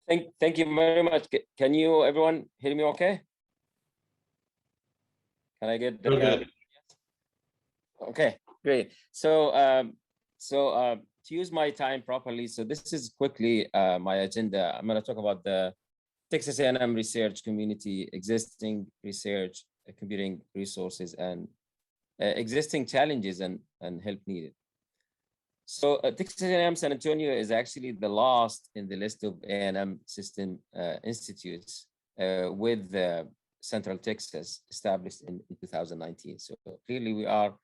Thank you very much. Can you everyone hear me okay? Can I get Okay. okay, great. So to use my time properly, so this is quickly my agenda. I'm going to talk about the Texas A&M research community, existing research, computing resources, and existing challenges and help needed. So Texas A&M San Antonio is actually the last in the list of A&M system institutes with Central Texas established in 2019. So clearly we are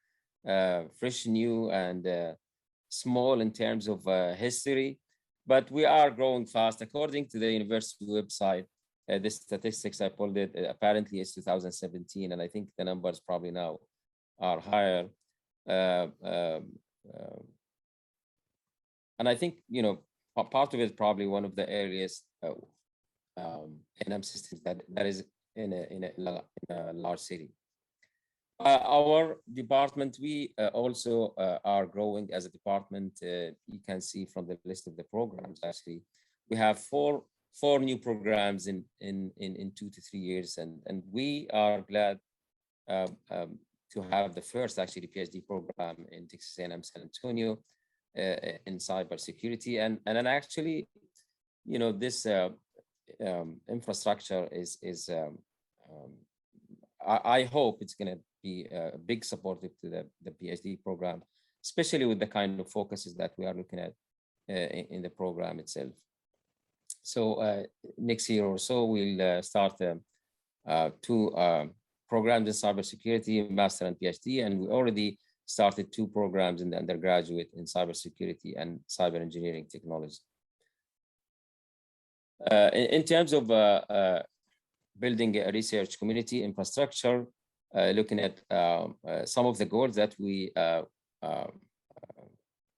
fresh, new, and small in terms of history, but we are growing fast. According to the university website, the statistics I pulled it, apparently it's 2017, and I think the numbers probably now are higher. And I think, you know, part of it is probably one of the areas A&M systems that is in a large city. Our department, we also are growing as a department. You can see from the list of the programs, actually, we have four new programs in 2 to 3 years, and we are glad to have the first actually PhD program in Texas A&M San Antonio in cybersecurity, and then actually, you know, this infrastructure is I hope it's going to be a big supportive to the PhD program, especially with the kind of focuses that we are looking at in the program itself. So next year or so, we'll start 2 programs in cybersecurity, master and PhD, and we already started 2 programs in the undergraduate in cybersecurity and cyber engineering technology. In terms of building a research community infrastructure, looking at some of the goals that we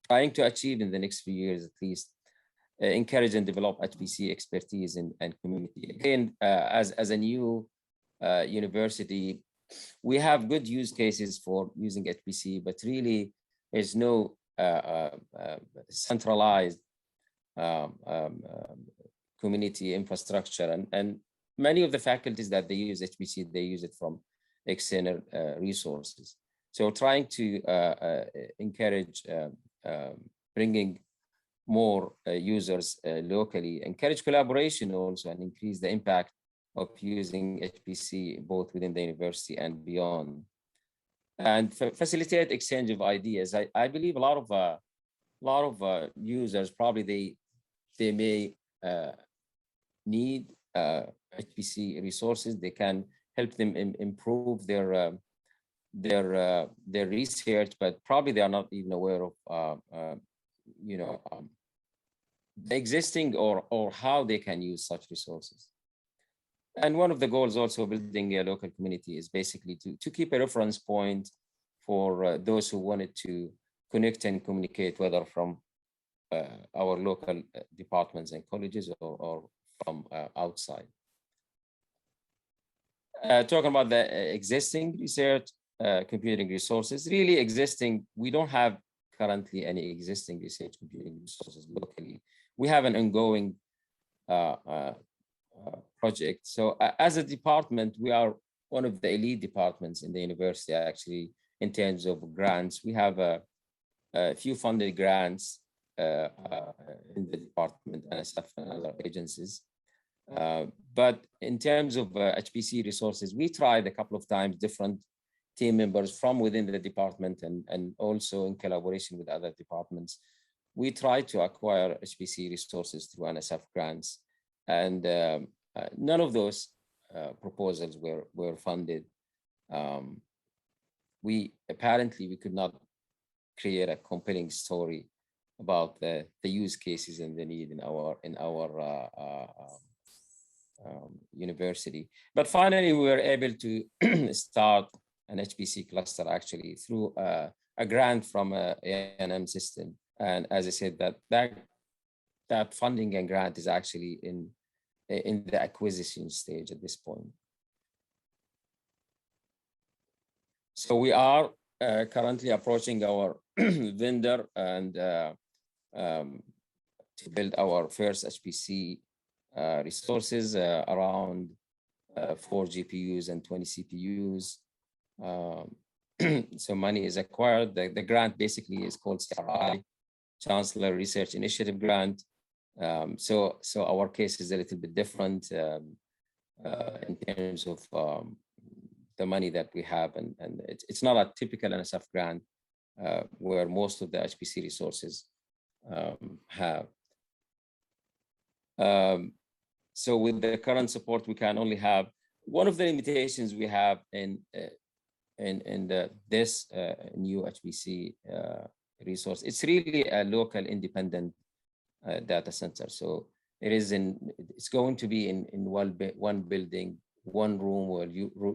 trying to achieve in the next few years, at least, encourage and develop HPC expertise and community. Again, as a new university, we have good use cases for using HPC, but really there's no centralized community infrastructure. And many of the faculties that they use HPC, they use it from external resources. So trying to encourage bringing more users locally, encourage collaboration also, and increase the impact of using HPC both within the university and beyond, and facilitate exchange of ideas. I believe a lot of users probably they may need HPC resources. They can help them improve their research, but probably they are not even aware of you know, the existing or how they can use such resources. And one of the goals also building a local community is basically to keep a reference point for those who wanted to connect and communicate, whether from our local departments and colleges or from outside. Talking about the existing research computing resources, really existing, we don't have currently any existing research computing resources locally. We have an ongoing project. So as a department, we are one of the elite departments in the university, actually, in terms of grants. We have a few funded grants in the department, NSF and other agencies. But in terms of HPC resources, we tried a couple of times different team members from within the department and also in collaboration with other departments. We tried to acquire HPC resources through NSF grants, and none of those proposals were funded. We could not create a compelling story about the use cases and the need in our university. But finally, we were able to start an HPC cluster actually through a grant from a A&M system. And as I said, that funding and grant is actually in the acquisition stage at this point. So we are currently approaching our vendor and to build our first HPC resources, around 4 GPUs and 20 CPUs. Um, so money is acquired. The grant basically is called CRI, Chancellor Research Initiative Grant. So our case is a little bit different in terms of the money that we have, and it's not a typical NSF grant where most of the HPC resources have. So with the current support, we can only have one of the limitations we have in this new HPC resource. It's really a local independent data center. So it's going to be in one building, one room where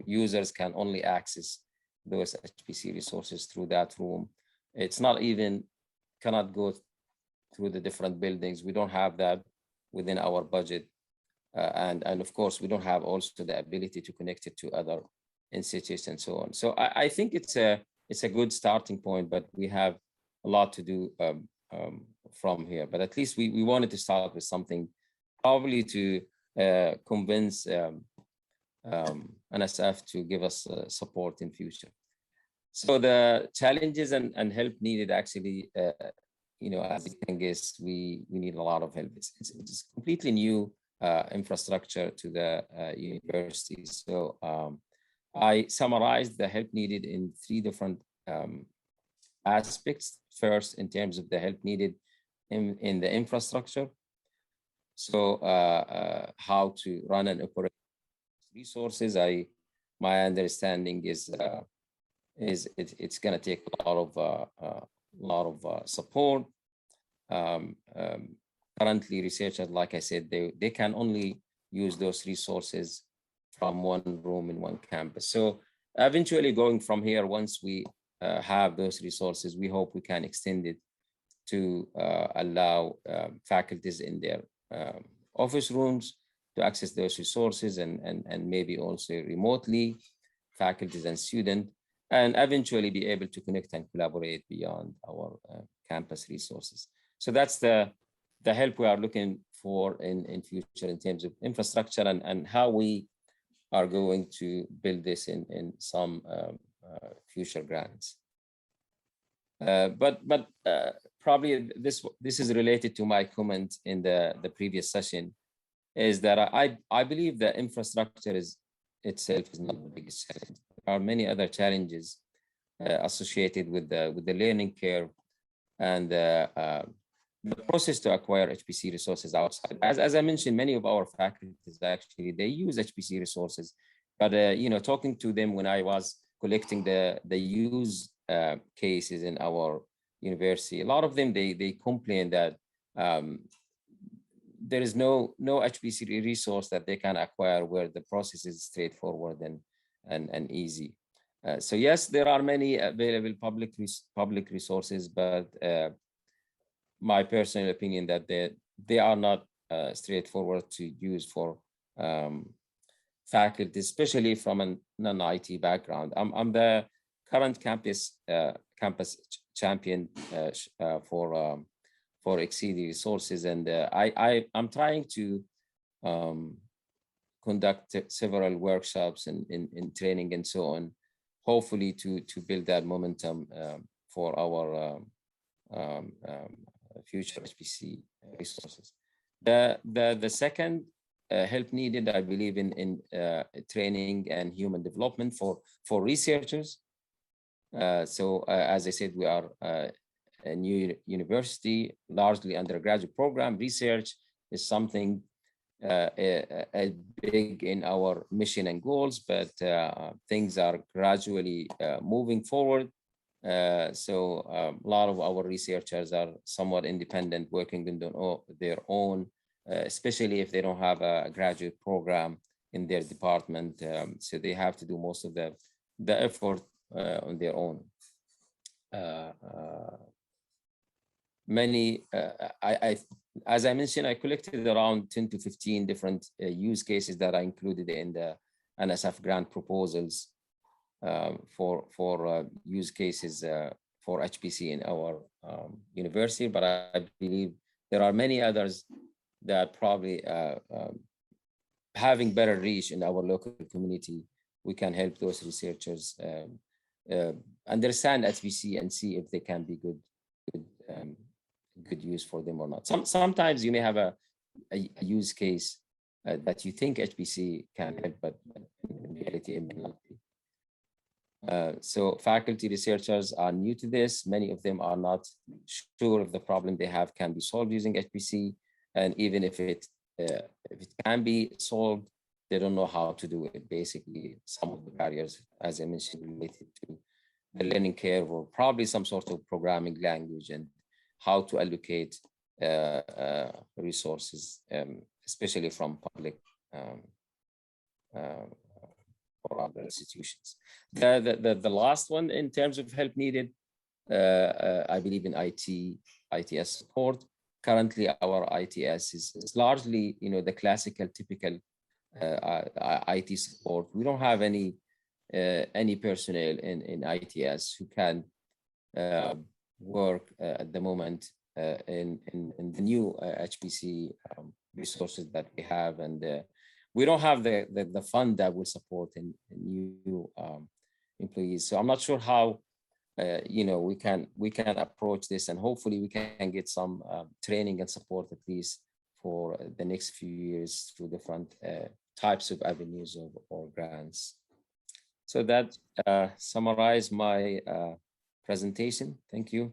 users can only access those HPC resources through that room. It's not even, cannot go through the different buildings. We don't have that within our budget. And of course, we don't have also the ability to connect it to other institutes and so on. So I think it's a good starting point, but we have a lot to do from here. But at least we wanted to start with something, probably to convince NSF to give us support in future. So the challenges and help needed, actually, as you can guess, we need a lot of help. It's completely new infrastructure to the university. So I summarized the help needed in 3 different aspects. First, in terms of the help needed in the infrastructure. So how to run and operate resources. My understanding is it's going to take a lot of support. Currently, researchers, like I said, they can only use those resources from one room in one campus. So eventually, going from here, once we have those resources, we hope we can extend it to allow faculties in their office rooms to access those resources, and maybe also remotely, faculties and students, and eventually be able to connect and collaborate beyond our campus resources. So that's the help we are looking for in future in terms of infrastructure, and how we are going to build this in some future grants. But probably this is related to my comment in the previous session, is that I believe the infrastructure itself is not the biggest challenge. There are many other challenges associated with the learning curve and the process to acquire HPC resources outside. As I mentioned, many of our faculties, actually, they use HPC resources, but talking to them when I was collecting the use cases in our university, a lot of them, they complain that there is no HPC resource that they can acquire where the process is straightforward and easy. So yes, there are many available public resources, but my personal opinion that they are not straightforward to use for faculty, especially from a non-IT background. I'm the current campus champion for exceeding resources, and I'm trying to conduct several workshops and training and so on, hopefully to build that momentum for our future HPC resources. The second help needed, I believe, in training and human development for researchers. So as I said, we are a new university, largely undergraduate program. Research is something big in our mission and goals, but things are gradually moving forward. So a lot of our researchers are somewhat independent, working on their own, especially if they don't have a graduate program in their department. So they have to do most of the effort on their own. As I mentioned, I collected around 10 to 15 different use cases that I included in the NSF grant proposals for use cases for HPC in our university. But I believe there are many others that probably having better reach in our local community, we can help those researchers understand HPC and see if they can be good use for them or not. Sometimes you may have a use case that you think HPC can help, but in reality it may not be. So faculty researchers are new to this. Many of them are not sure if the problem they have can be solved using HPC, and even if it can be solved, they don't know how to do it. Basically, some of the barriers, as I mentioned, related to the learning curve, or probably some sort of programming language, and how to allocate resources, especially from public or other institutions. The last one in terms of help needed, I believe in ITS support. Currently, our ITS is largely, the classical, typical IT support. We don't have any personnel in ITS who can work at the moment in the new HPC resources that we have, and we don't have the fund that will support new employees. So I'm not sure how we can approach this, and hopefully we can get some training and support at least for the next few years through different types of avenues or grants. So that summarize my presentation. Thank you.